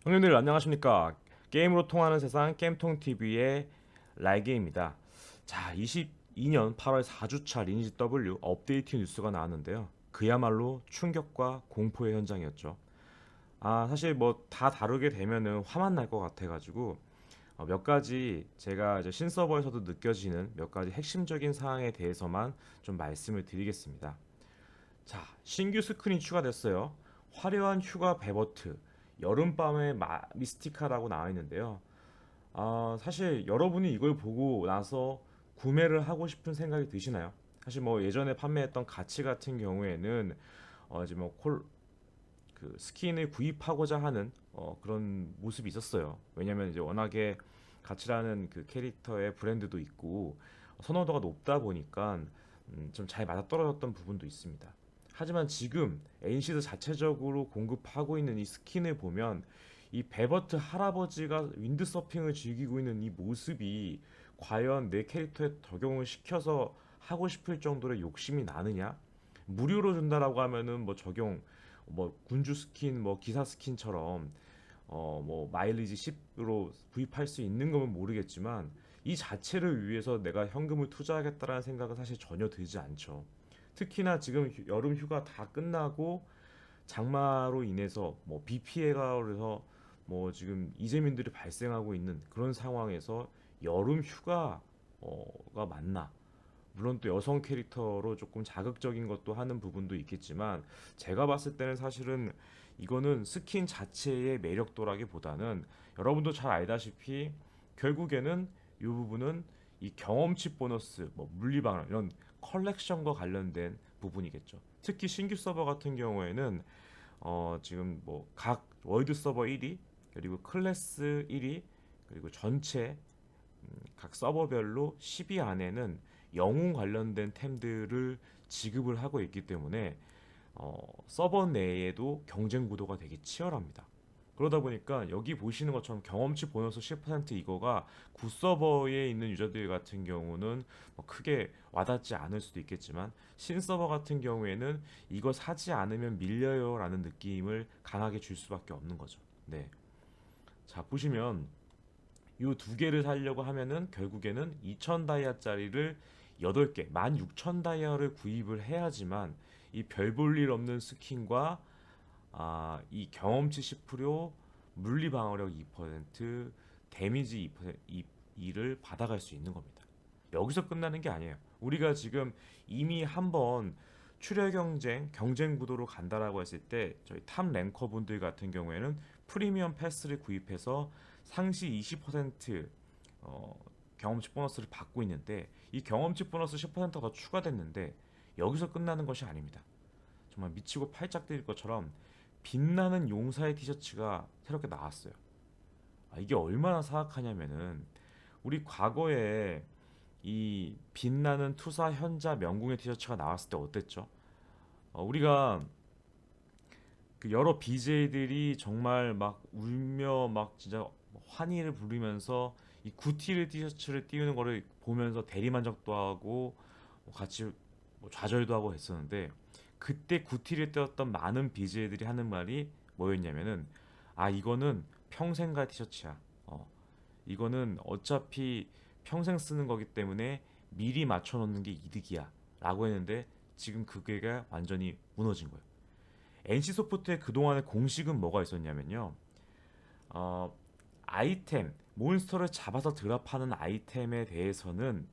형님들 안녕하십니까? 게임으로 통하는 세상 게임통TV의 라이게입니다. 자, 22년 8월 4주차 리니지 W 업데이트 뉴스가 나왔는데요. 그야말로 충격과 공포의 현장이었죠. 사실 뭐 다 다루게 되면은 화만 날 것 같아가지고 몇 가지 제가 이제 신서버에서도 느껴지는 몇 가지 핵심적인 사항에 대해서만 좀 말씀을 드리겠습니다. 자, 신규 스크린이 추가됐어요. 화려한 휴가 베버트, 여름밤의 미스티카라고 나와 있는데요. 사실 여러분이 이걸 보고 나서 구매를 하고 싶은 생각이 드시나요? 사실 뭐 예전에 판매했던 가치 같은 경우에는 이제 그 스킨을 구입하고자 하는 그런 모습이 있었어요. 왜냐면 이제 워낙에 가치라는 그 캐릭터의 브랜드도 있고 선호도가 높다 보니까 좀 잘 맞아떨어졌던 부분도 있습니다. 하지만 지금 NC도 자체적으로 공급하고 있는 이 스킨을 보면 이 베버트 할아버지가 윈드서핑을 즐기고 있는 이 모습이 과연 내 캐릭터에 적용을 시켜서 하고 싶을 정도로 욕심이 나느냐? 무료로 준다라고 하면은 뭐 적용 뭐 군주 스킨 뭐 기사 스킨처럼 뭐 마일리지 10으로 구입할 수 있는 거면 모르겠지만 이 자체를 위해서 내가 현금을 투자하겠다라는 생각은 사실 전혀 들지 않죠. 특히나 지금 여름 휴가 다 끝나고 장마로 인해서 뭐 비 피해가 그래서 뭐 지금 이재민들이 발생하고 있는 그런 상황에서 여름 휴가가 맞나? 물론 또 여성 캐릭터로 조금 자극적인 것도 하는 부분도 있겠지만 제가 봤을 때는 사실은 이거는 스킨 자체의 매력도라기보다는 여러분도 잘 알다시피 결국에는 이 부분은 이 경험치 보너스, 뭐 물리방어 이런 컬렉션과 관련된 부분이겠죠. 특히 신규 서버 같은 경우에는 지금 뭐 각 월드 서버 1위 그리고 클래스 1위 그리고 전체 각 서버별로 10위 안에는 영웅 관련된 템들을 지급을 하고 있기 때문에 서버 내에도 경쟁 구도가 되게 치열합니다. 그러다 보니까 여기 보시는 것처럼 경험치 보너스 10% 이거가 굿서버에 있는 유저들 같은 경우는 뭐 크게 와닿지 않을 수도 있겠지만 신서버 같은 경우에는 이거 사지 않으면 밀려요 라는 느낌을 강하게 줄 수밖에 없는 거죠. 네. 자, 보시면 이 두 개를 사려고 하면은 결국에는 2000 다이아짜리를 8개, 16,000 다이아를 구입을 해야지만 이 별 볼 일 없는 스킨과 이 경험치 10%, 물리 방어력 2%, 데미지 2%를 받아갈 수 있는 겁니다. 여기서 끝나는 게 아니에요. 우리가 지금 이미 한번 출혈 경쟁 구도로 간다라고 했을 때 저희 탑 랭커 분들 같은 경우에는 프리미엄 패스를 구입해서 상시 20% 어, 경험치 보너스를 받고 있는데 이 경험치 보너스 10%가 더 추가됐는데 여기서 끝나는 것이 아닙니다. 정말 미치고 팔짝 뛰을 것처럼 빛나는 용사의 티셔츠가 새롭게 나왔어요. 이게 얼마나 사악하냐면은 우리 과거에 이 빛나는 투사 현자 명궁의 티셔츠가 나왔을 때 어땠죠? 우리가 그 여러 BJ들이 정말 막 울며 막 진짜 환희를 부르면서 이 구티를 티셔츠를 띄우는 거를 보면서 대리만족도 하고 같이 뭐 좌절도 하고 했었는데 그때 구티를 띄웠던 많은 BJ들이 하는 말이 뭐였냐면은 이거는 평생 갈 티셔츠야. 이거는 어차피 평생 쓰는 거기 때문에 미리 맞춰 놓는 게 이득이야 라고 했는데 지금 그게가 완전히 무너진 거예요. NC소프트의 그동안의 공식은 뭐가 있었냐면요. 어, 아이템, 몬스터를 잡아서 드랍하는 아이템에 대해서는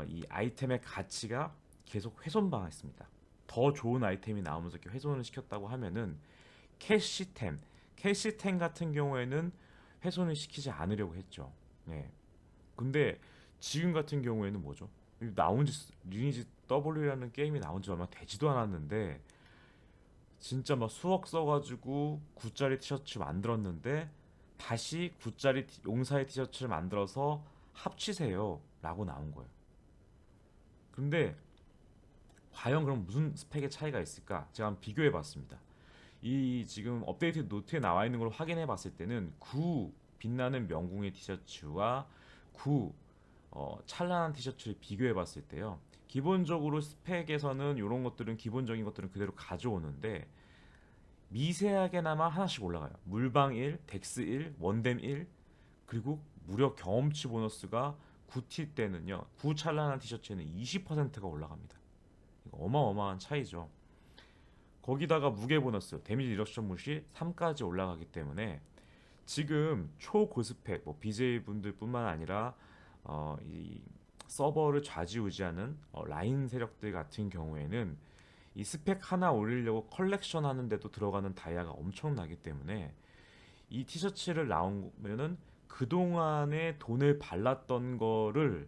이 아이템의 가치가 계속 훼손당했습니다. 더 좋은 아이템이 나오면서 이렇게 훼손을 시켰다고 하면은 캐시템, 캐시템 같은 경우에는 훼손을 시키지 않으려고 했죠. 네. 근데 지금 같은 경우에는 뭐죠? 나온 지 리니지 W라는 게임이 나온 지 얼마 되지도 않았는데 진짜 막 수억 써가지고 9짜리 티셔츠 만들었는데 다시 9짜리 용사의 티셔츠를 만들어서 합치세요 라고 나온 거예요. 근데 과연 그럼 무슨 스펙의 차이가 있을까? 제가 한번 비교해 봤습니다. 이 지금 업데이트 노트에 나와 있는 걸 확인해 봤을 때는 9 빛나는 명궁의 티셔츠와 9 찬란한 티셔츠를 비교해 봤을 때요. 기본적으로 스펙에서는 이런 것들은 기본적인 것들은 그대로 가져오는데 미세하게나마 하나씩 올라가요. 물방 1, 덱스 1, 원뎀 1, 그리고 무려 경험치 보너스가 9티 때는요. 9 찰나한 티셔츠에는 20%가 올라갑니다. 이거 어마어마한 차이죠. 거기다가 무게 보너스, 데미지 리덕션 무시 3까지 올라가기 때문에 지금 초고스펙 BJ 분들뿐만 아니라 이 서버를 좌지우지하는 라인 세력들 같은 경우에는 이 스펙 하나 올리려고 컬렉션 하는데도 들어가는 다이아가 엄청나기 때문에 이 티셔츠를 나오면은 그동안에 돈을 발랐던 거를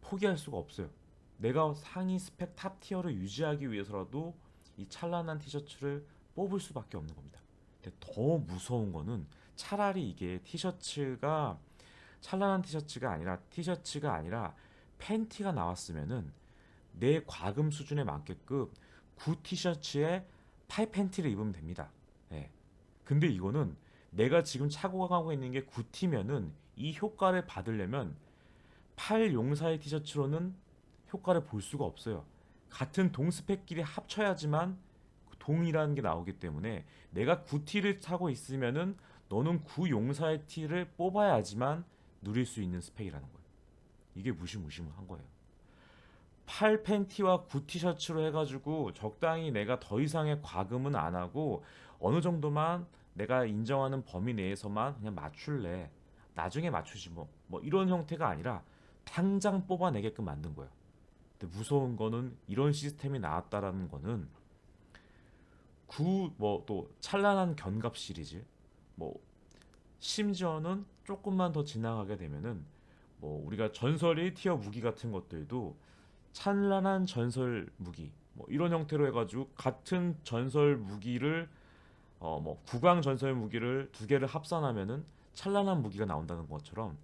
포기할 수가 없어요. 내가 상위 스펙 탑 티어를 유지하기 위해서라도 이 찬란한 티셔츠를 뽑을 수밖에 없는 겁니다. 근데 더 무서운 거는 차라리 이게 티셔츠가 찬란한 티셔츠가 아니라 팬티가 나왔으면은 내 과금 수준에 맞게끔 구 티셔츠에 팔 팬티를 입으면 됩니다. 예. 근데 이거는 내가 지금 차고 가고 있는 게 구티면은 이 효과를 받으려면 팔 용사의 티셔츠로는 효과를 볼 수가 없어요. 같은 동스펙끼리 합쳐야지만 동이라는 게 나오기 때문에 내가 구티를 차고 있으면은 너는 구 용사의 티를 뽑아야지만 누릴 수 있는 스펙이라는 거예요. 이게 무시무시한 거예요. 팔 팬티와 구 티셔츠로 해가지고 적당히 내가 더 이상의 과금은 안 하고 어느 정도만 내가 인정하는 범위 내에서만 그냥 맞출래. 나중에 맞추지 뭐 이런 형태가 아니라 당장 뽑아내게끔 만든 거예요. 근데 무서운 거는 이런 시스템이 나왔다라는 거는 구 뭐 또 찬란한 견갑 시리즈 뭐 심지어는 조금만 더 지나가게 되면은 뭐 우리가 전설 1티어 무기 같은 것들도 찬란한 전설 무기 뭐 이런 형태로 해가지고 같은 전설 무기를 뭐 구강 전설 무기를 두 개를 합산하면은 찬란한 무기가 나온다는 것처럼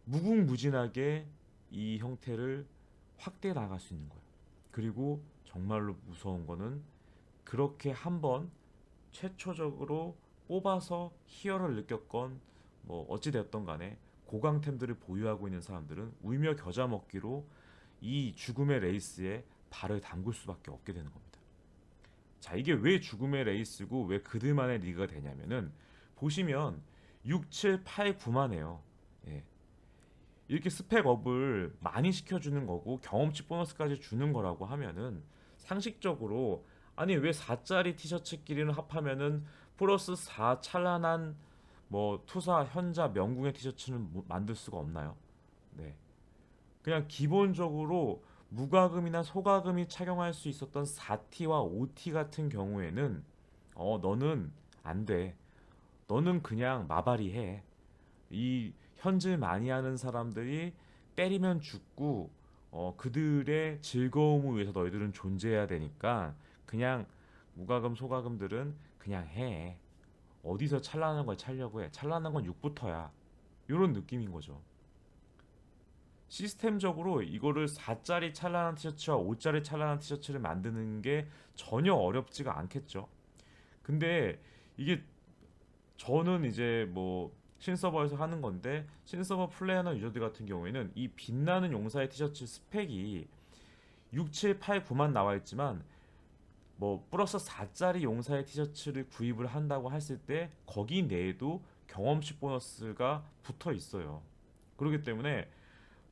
무궁무진하게 이 형태를 확대해 나갈 수 있는 거예요. 그리고 정말로 무서운 거는 그렇게 한번 최초적으로 뽑아서 희열을 느꼈건 뭐 어찌 됐던 간에 고강템들을 보유하고 있는 사람들은 울며 겨자 먹기로 이 죽음의 레이스에 발을 담글 수밖에 없게 되는 겁니다. 자, 이게 왜 죽음의 레이스고 왜 그들만의 리그가 되냐면은 보시면 6, 7, 8, 9만 해요. 예. 이렇게 스펙업을 많이 시켜주는 거고 경험치 보너스까지 주는 거라고 하면은 상식적으로 아니 왜 4짜리 티셔츠끼리는 합하면은 플러스 4 찬란한 뭐 투사 현자 명궁의 티셔츠는 만들 수가 없나요? 네. 그냥 기본적으로 무과금이나 소과금이 착용할 수 있었던 4T와 5T 같은 경우에는 너는 안 돼. 너는 그냥 마발이 해. 이 현질 많이 하는 사람들이 때리면 죽고 그들의 즐거움을 위해서 너희들은 존재해야 되니까 그냥 무과금 소과금들은 그냥 해. 어디서 찬란한 걸 차려고 해. 찬란한 건 6부터야. 이런 느낌인 거죠. 시스템적으로 이거를 4짜리 찬란한 티셔츠와 5짜리 찬란한 티셔츠를 만드는 게 전혀 어렵지가 않겠죠. 근데 이게 저는 이제 뭐 신서버에서 하는 건데 신서버 플레이하는 유저들 같은 경우에는 이 빛나는 용사의 티셔츠 스펙이 6, 7, 8, 9만 나와 있지만 뭐 플러스 4짜리 용사의 티셔츠를 구입을 한다고 했을 때 거기 내에도 경험치 보너스가 붙어 있어요. 그렇기 때문에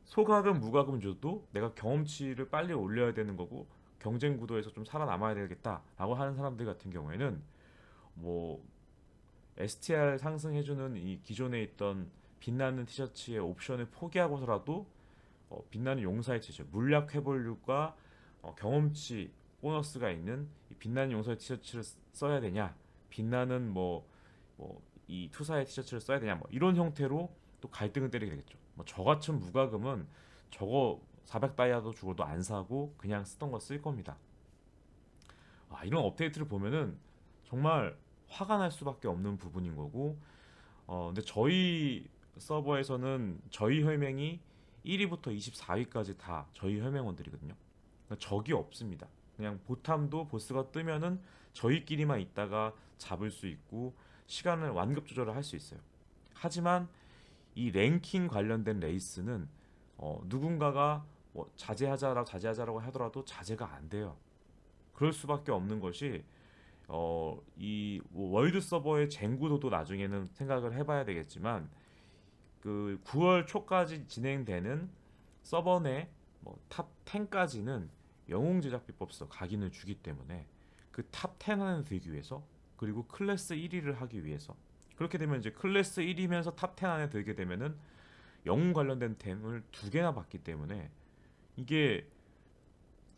소가금 무과금 줘도 내가 경험치를 빨리 올려야 되는 거고 경쟁 구도에서 좀 살아남아야 되겠다라고 하는 사람들 같은 경우에는 뭐 STR 상승해주는 이 기존에 있던 빛나는 티셔츠의 옵션을 포기하고서라도 빛나는 용사의 티셔츠 물약 회복률과 경험치 보너스가 있는 이 빛나는 용사의 티셔츠를 써야 되냐 빛나는 이 투사의 티셔츠를 써야 되냐 뭐 이런 형태로 또 갈등을 때리게 되겠죠. 뭐 저 같은 무과금은 저거 400다이아도 죽어도 안 사고 그냥 쓰던 거 쓸 겁니다. 이런 업데이트를 보면은 정말 화가 날 수밖에 없는 부분인 거고 근데 저희 서버에서는 저희 혈맹이 1위부터 24위까지 다 저희 혈맹원들이거든요. 그러니까 적이 없습니다. 그냥 보탐도 보스가 뜨면은 저희끼리만 있다가 잡을 수 있고 시간을 완급 조절을 할 수 있어요. 하지만 이 랭킹 관련된 레이스는 누군가가 뭐 자제하자라고 하더라도 자제가 안 돼요. 그럴 수밖에 없는 것이 이 월드 서버의 쟁구도도 나중에는 생각을 해봐야 되겠지만 그 9월 초까지 진행되는 서버 내 뭐 탑 10까지는 영웅 제작 비법서 각인을 주기 때문에 그 탑 10 안에 들기 위해서 그리고 클래스 1위를 하기 위해서 그렇게 되면 이제 클래스 1위면서 탑 10 안에 들게 되면은 영웅 관련된 템을 두 개나 받기 때문에 이게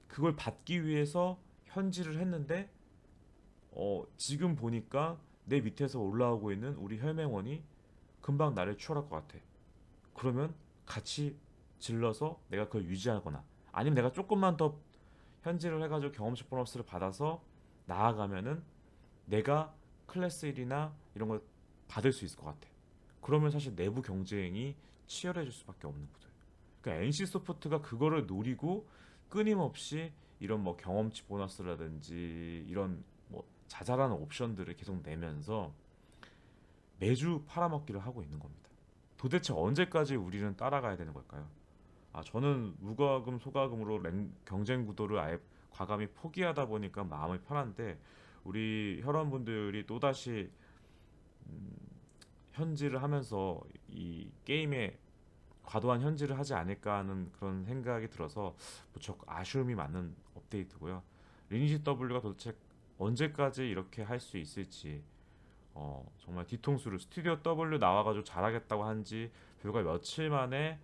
그걸 받기 위해서 현질을 했는데 지금 보니까 내 밑에서 올라오고 있는 우리 혈맹원이 금방 나를 추월할 것 같아. 그러면 같이 질러서 내가 그걸 유지하거나 아니면 내가 조금만 더 현질을 해가지고 경험치 보너스를 받아서 나아가면은 내가 클래스 1이나 이런 걸 받을 수 있을 것 같아. 그러면 사실 내부 경쟁이 치열해질 수밖에 없는 구조예요. 그러니까 NC 소프트가 그거를 노리고 끊임없이 이런 뭐 경험치 보너스라든지 이런 뭐 자잘한 옵션들을 계속 내면서 매주 팔아먹기를 하고 있는 겁니다. 도대체 언제까지 우리는 따라가야 되는 걸까요? 저는 무과금 소과금으로 경쟁 구도를 아예 과감히 포기하다 보니까 마음이 편한데 우리 혈원분들이 또다시 현질을 하면서 이 게임에 과도한 현질을 하지 않을까 하는 그런 생각이 들어서 무척 아쉬움이 많은 업데이트고요. 리니지 W가 도대체 언제까지 이렇게 할 수 있을지 정말 뒤통수를 스튜디오 W 나와가지고 잘하겠다고 한지 불과 며칠 만에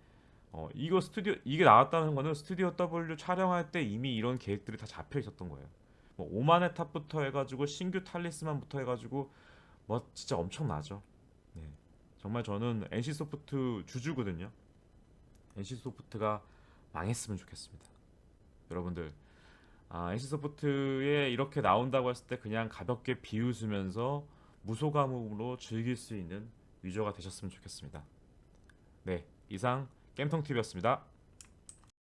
이거 스튜디오 이게 나왔다는 거는 스튜디오 W 촬영할 때 이미 이런 계획들이 다 잡혀 있었던 거예요. 뭐 오만의 탑부터 해가지고 신규 탈리스만부터 해가지고 뭐 진짜 엄청나죠. 네. 정말 저는 NC 소프트 주주거든요. NC 소프트가 망했으면 좋겠습니다. 여러분들 NC 소프트에 이렇게 나온다고 했을 때 그냥 가볍게 비웃으면서 무소감으로 즐길 수 있는 유저가 되셨으면 좋겠습니다. 네, 이상 겜통TV였습니다.